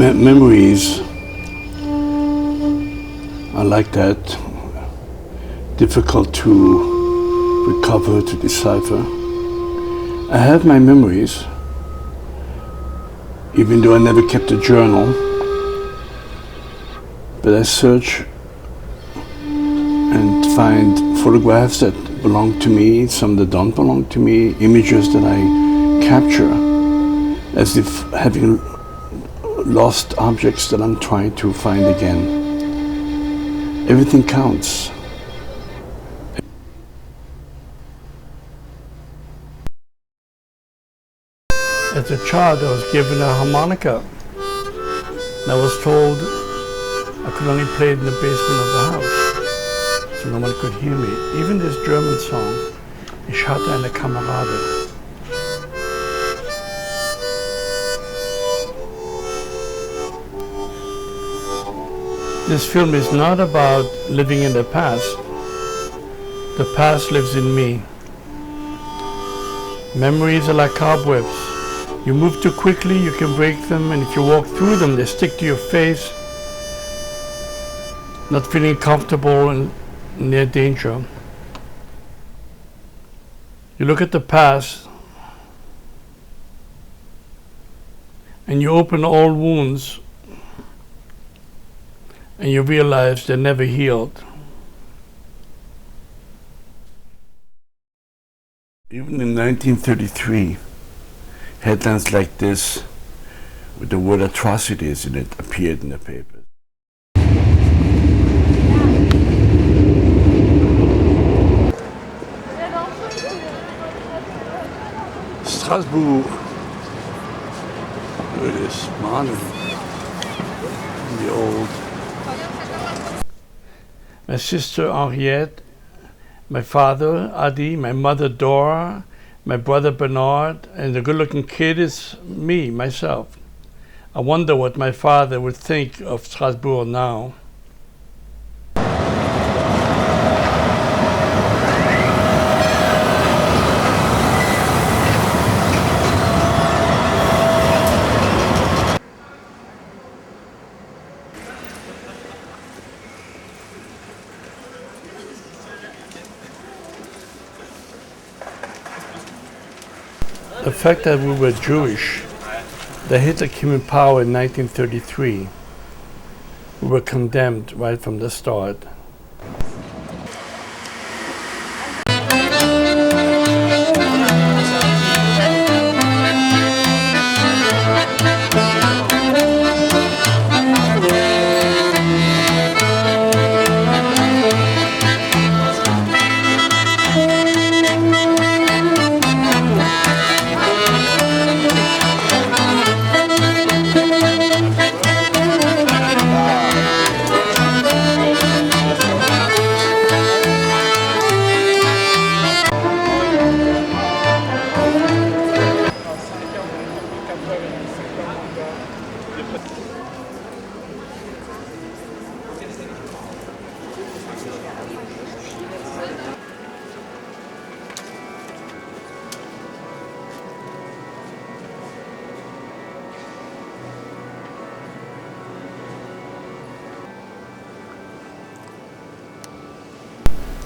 Memories are like that, difficult to recover, to decipher. I have my memories, even though I never kept a journal, but I search and find photographs that belong to me, some that don't belong to me, images that I capture as if having lost objects that I'm trying to find again. Everything counts. As a child, I was given a harmonica, and I was told I could only play it in the basement of the house, so no one could hear me. Even this German song, Ich hatte eine Kamerade. This film is not about living in the past. The past lives in me. Memories are like cobwebs. You move too quickly, you can break them, and if you walk through them, they stick to your face, not feeling comfortable and near danger. You look at the past, and you open old wounds, and you realize they're never healed. Even in 1933, headlines like this, with the word atrocities in it, appeared in the papers. Strasbourg. Look at this monument. The old. My sister Henriette, my father Adi, my mother Dora, my brother Bernard, and the good-looking kid is me, myself. I wonder what my father would think of Strasbourg now. The fact that we were Jewish, that Hitler came in power in 1933, we were condemned right from the start.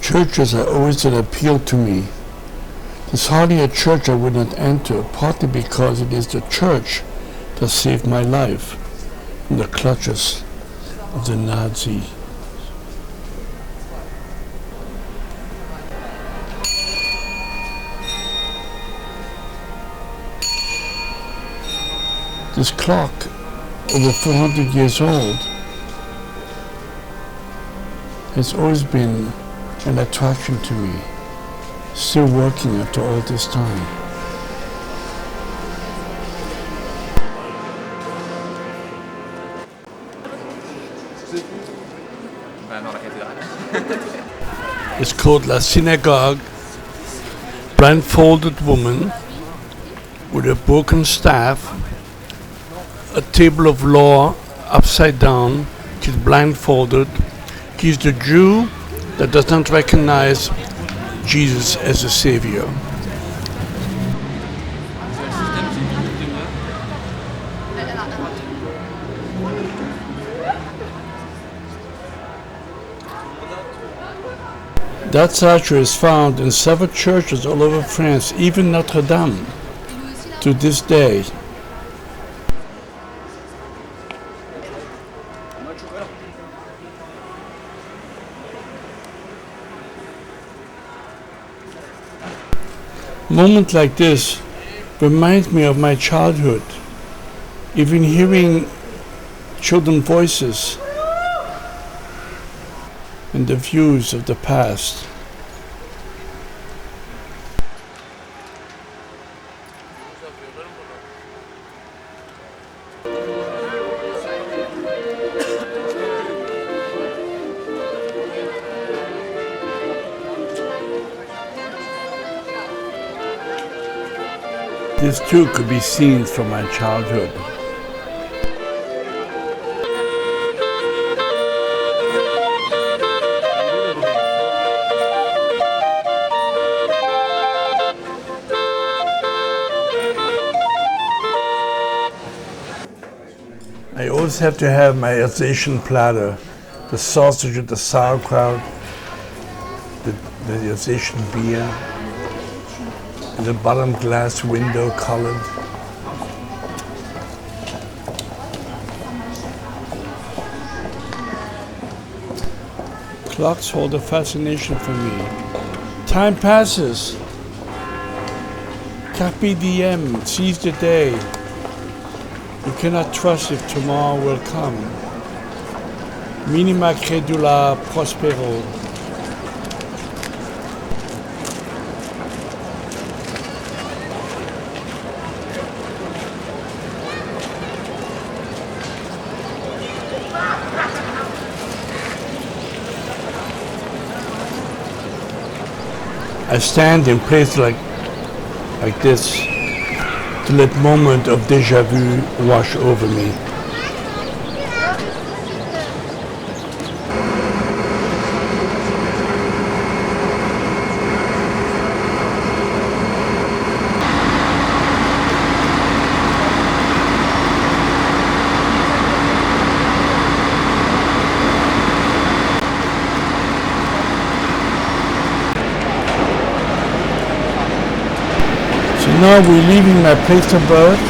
Churches are always an appeal to me. There's hardly a church I would not enter, partly because it is the church that saved my life from the clutches of the Nazi. This clock, over 400 years old, has always been an attraction to me, still working after all this time. It's called La Synagogue. Blindfolded woman with a broken staff, a table of law upside down. She's blindfolded. She's the Jew that does not recognize Jesus as a savior. That statue is found in several churches all over France, even Notre Dame, to this day. Moments like this remind me of my childhood, even hearing children's voices and the views of the past. This too could be scenes from my childhood. I always have to have my Alsatian platter, the sausage with the sauerkraut, the Alsatian beer, and the bottom glass window colored. Clocks hold a fascination for me. Time passes. Carpe diem, seize the day. You cannot trust if tomorrow will come. Minima credula prospero. I stand in places like this to let moment of déjà vu wash over me. Now we're leaving my place of birth.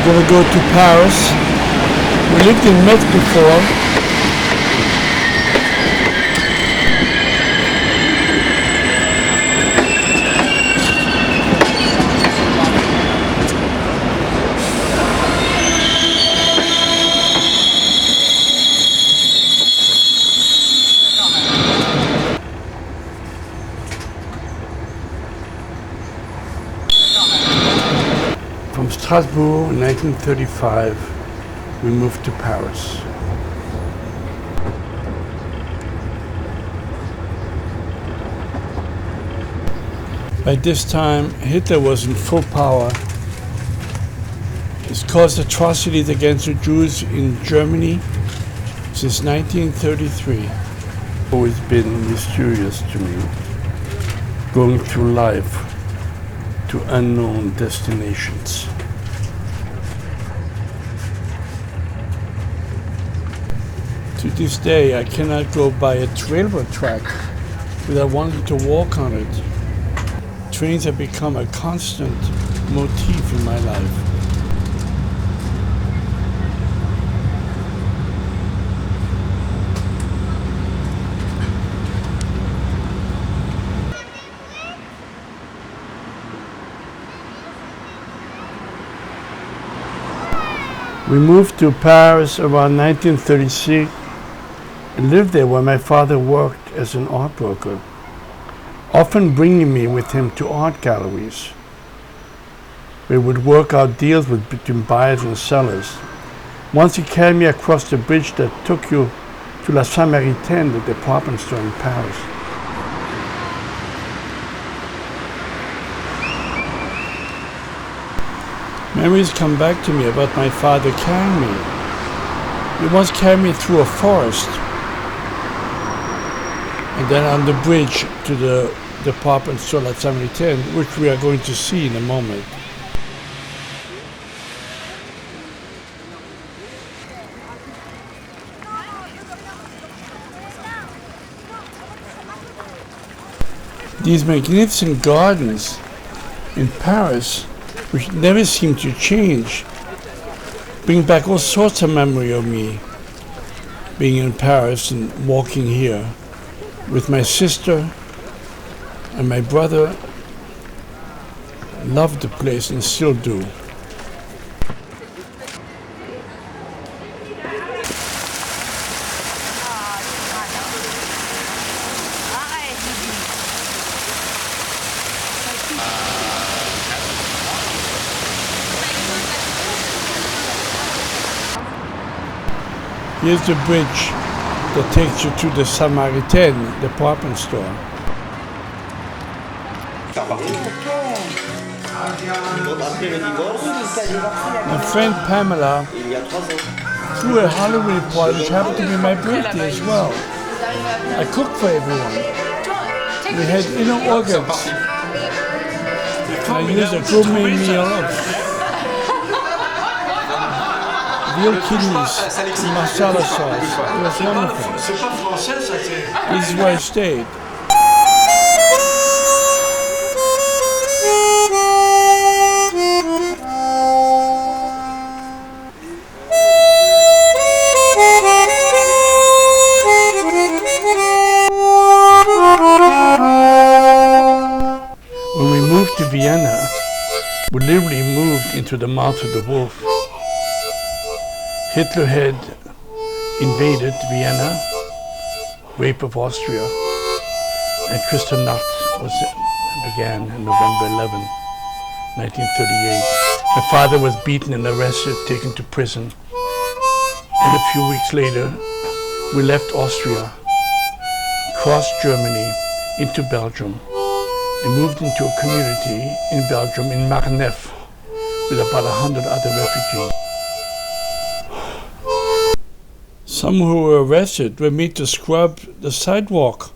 We're gonna go to Paris. We lived in Metz before. From Strasbourg in 1935, we moved to Paris. By this time, Hitler was in full power. He's caused atrocities against the Jews in Germany since 1933. Always been mysterious to me, going through life to unknown destinations. To this day, I cannot go by a railroad track without wanting to walk on it. Trains have become a constant motif in my life. We moved to Paris around 1936 and lived there where my father worked as an art broker, often bringing me with him to art galleries. We would work out deals between buyers and sellers. Once he carried me across the bridge that took you to La Samaritaine, the department store in Paris. Memories come back to me about my father carrying me. He once carried me through a forest and then on the bridge to the department store La Samaritaine, which we are going to see in a moment. These magnificent gardens in Paris, which never seem to change, bring back all sorts of memory of me being in Paris and walking here with my sister and my brother. Loved the place and still do. Here's the bridge that takes you to the Samaritaine department store. My friend Pamela threw a Halloween party, which happened to be my birthday as well. I cooked for everyone. We had inner organs. I used a gourmet meal of veal kidneys in masala sauce. It was wonderful. This is where I stayed. When we moved to Vienna, we literally moved into the mouth of the wolf. Hitler had invaded Vienna, rape of Austria, and Kristallnacht began on November 11, 1938. My father was beaten and arrested, taken to prison. And a few weeks later, we left Austria, crossed Germany into Belgium, and moved into a community in Belgium, in Marnef, with about 100 other refugees. Some who were arrested were made to scrub the sidewalk.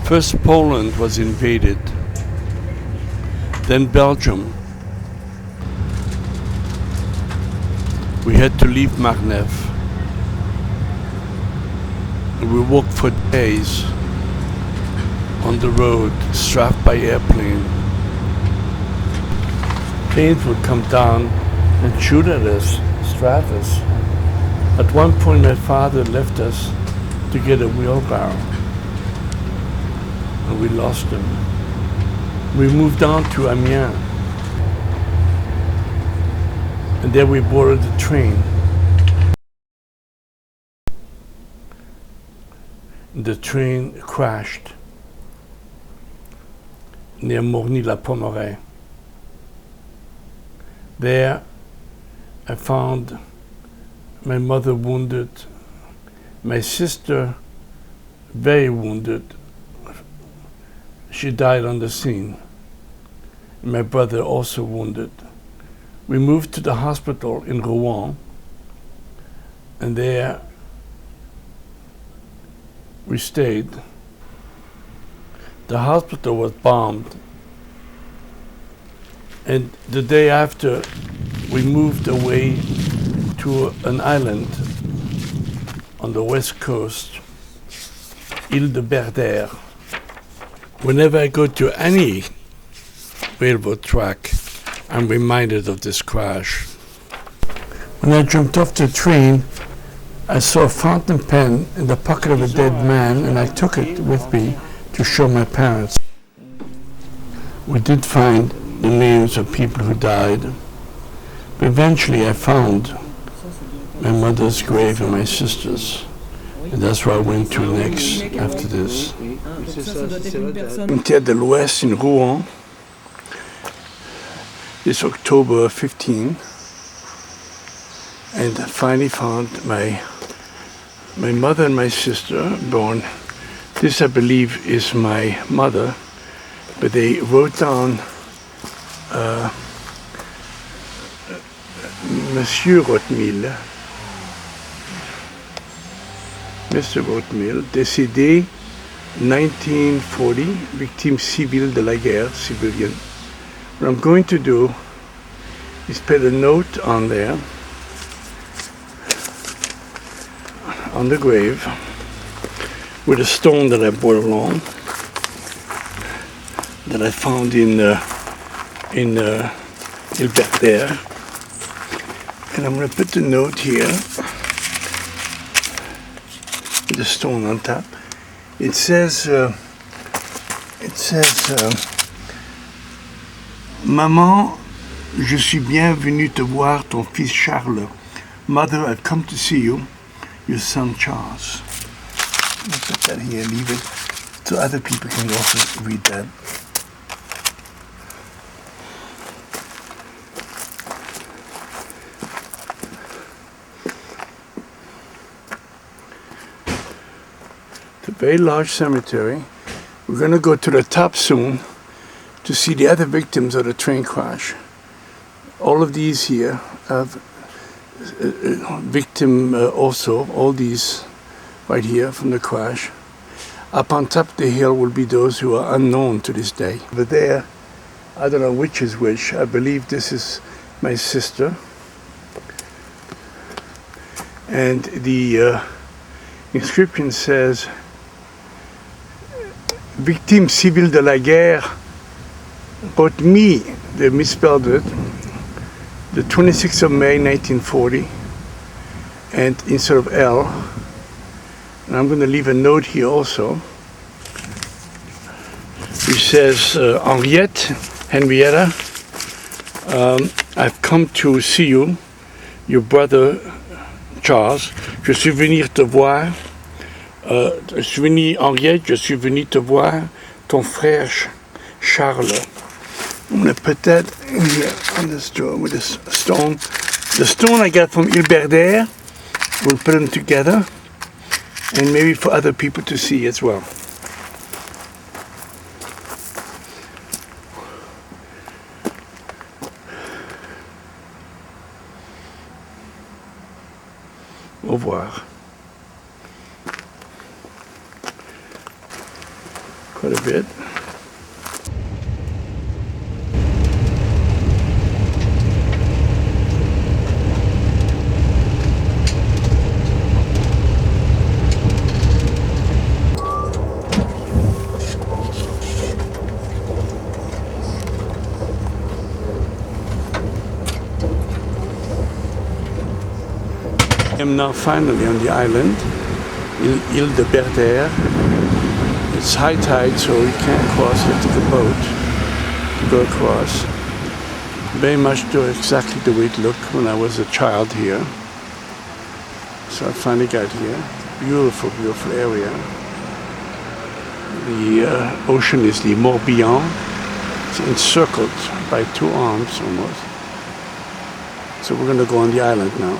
First Poland was invaded, then Belgium. We had to leave Marnef. We walked for days on the road, strapped by airplane. Planes would come down and shoot at us, strap us. At one point my father left us to get a wheelbarrow, and we lost him. We moved on to Amiens, and there we boarded the train. The train crashed near Morny-la-Pommeraye. There I found my mother wounded, my sister very wounded. She died on the scene. My brother also wounded. We moved to the hospital in Rouen, and there we stayed. The hospital was bombed, and the day after we moved away to an island on the west coast, Île de Berdère. Whenever I go to any railroad track, I'm reminded of this crash. When I jumped off the train, I saw a fountain pen in the pocket of a dead man, and I took it with me to show my parents. We did find the names of people who died, but eventually I found my mother's grave and my sister's, and that's where I went to next after this. Cimetière de l'Ouest in Rouen, this October 15, and I finally found my mother and my sister born. This, I believe, is my mother, but they wrote down Monsieur Rothmille. Mr. Rothmill, décédé 1940, victime civile de la guerre, civilian. What I'm going to do is put a note on there, on the grave, with a stone that I brought along, that I found in Ilbert. And I'm going to put the note here, with the stone on top. It says, Maman, je suis bien venu te voir, ton fils Charles. Mother, I've come to see you, your son Charles. I'll put that here, leave it, so other people can also read that. It's a very large cemetery. We're going to go to the top soon to see the other victims of the train crash. All of these here have victim also, all these right here from the crash. Up on top of the hill will be those who are unknown to this day. Over there, I don't know which is which. I believe this is my sister. And the inscription says, Victime civile de la guerre, but me, they misspelled it, the 26th of May 1940, and instead of L, and I'm going to leave a note here also, which says, Henrietta, I've come to see you, your brother Charles. Je suis venu te voir. Je suis venu, Henriette, je suis venu te voir, ton frère Charles. I'm going to put that in here on this door with this stone. The stone I got from Ilbert, we'll put them together, and maybe for other people to see as well. Au revoir. Quite a bit. I am now finally on the island, Ile de Berder. It's high tide, so you can't cross. You have to take a boat to go across. Very much do exactly the way it looked when I was a child here. So I finally got here. Beautiful, beautiful area. The ocean is the Morbihan. It's encircled by two arms almost. So we're going to go on the island now.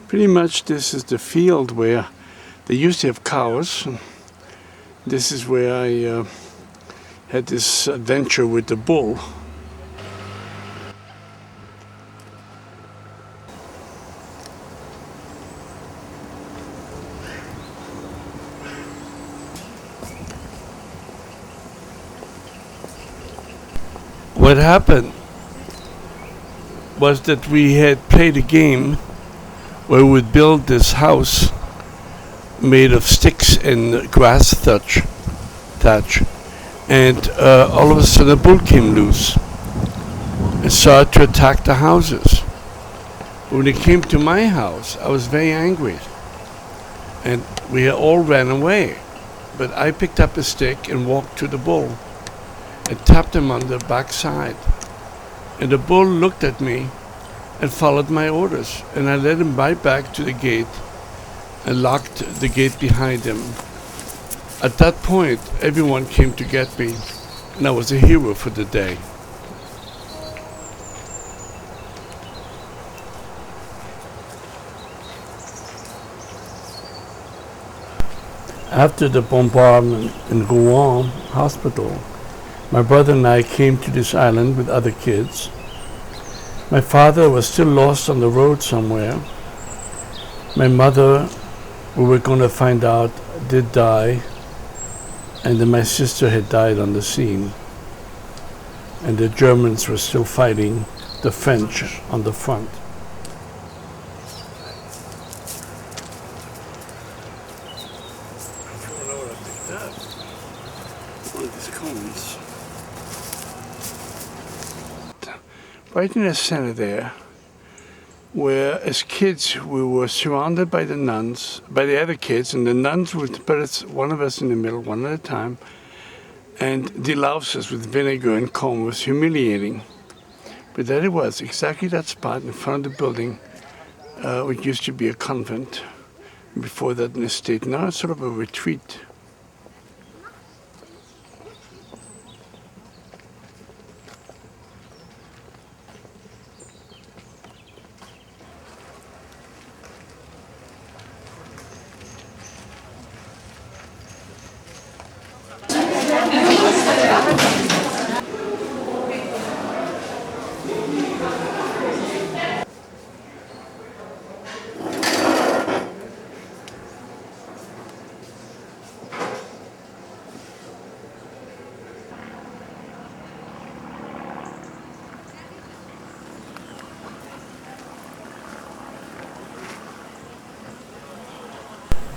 Pretty much this is the field where they used to have cows. This is where I had this adventure with the bull. What happened was that we had played a game where we would build this house made of sticks and grass thatch, and all of a sudden a bull came loose and started to attack the houses. When it came to my house, I was very angry, and we all ran away. But I picked up a stick and walked to the bull and tapped him on the backside. And the bull looked at me and followed my orders. And I led him right back to the gate and locked the gate behind him. At that point, everyone came to get me, and I was a hero for the day. After the bombardment in Rouen hospital, my brother and I came to this island with other kids. My father was still lost on the road somewhere. My mother, we were going to find out, did die, and then my sister had died on the scene. And the Germans were still fighting the French on the front. One of these cones. Right in the center there, where as kids we were surrounded by the nuns, by the other kids, and the nuns would put us, one of us in the middle, one at a time, and delouse us with vinegar and comb. It was humiliating. But there it was, exactly that spot in front of the building, which used to be a convent. Before that, an estate. Now it's sort of a retreat.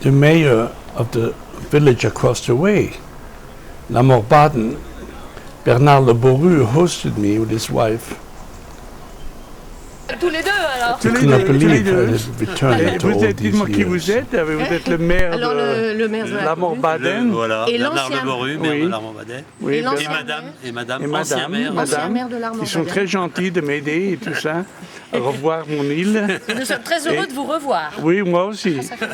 The mayor of the village across the way, La Morbaden, Bernard Le Boru, hosted me with his wife. Tous les deux alors. I could not believe I had returned after all these Dites-moi qui vous years. êtes. Vous êtes le maire Alors le maire de de la Morbaden. Voilà, Et Bernard l'ancien- Le Boru, maire de l'Armand-Badet. Oui, Et Bernard- l'ancien- Et madame, Et ancien maire. Ancien maire de l'Armand-Badet. Ils sont très gentils de m'aider et tout ça. À revoir mon île. Nous sommes très heureux de vous revoir. Oui, moi aussi. Ça fait-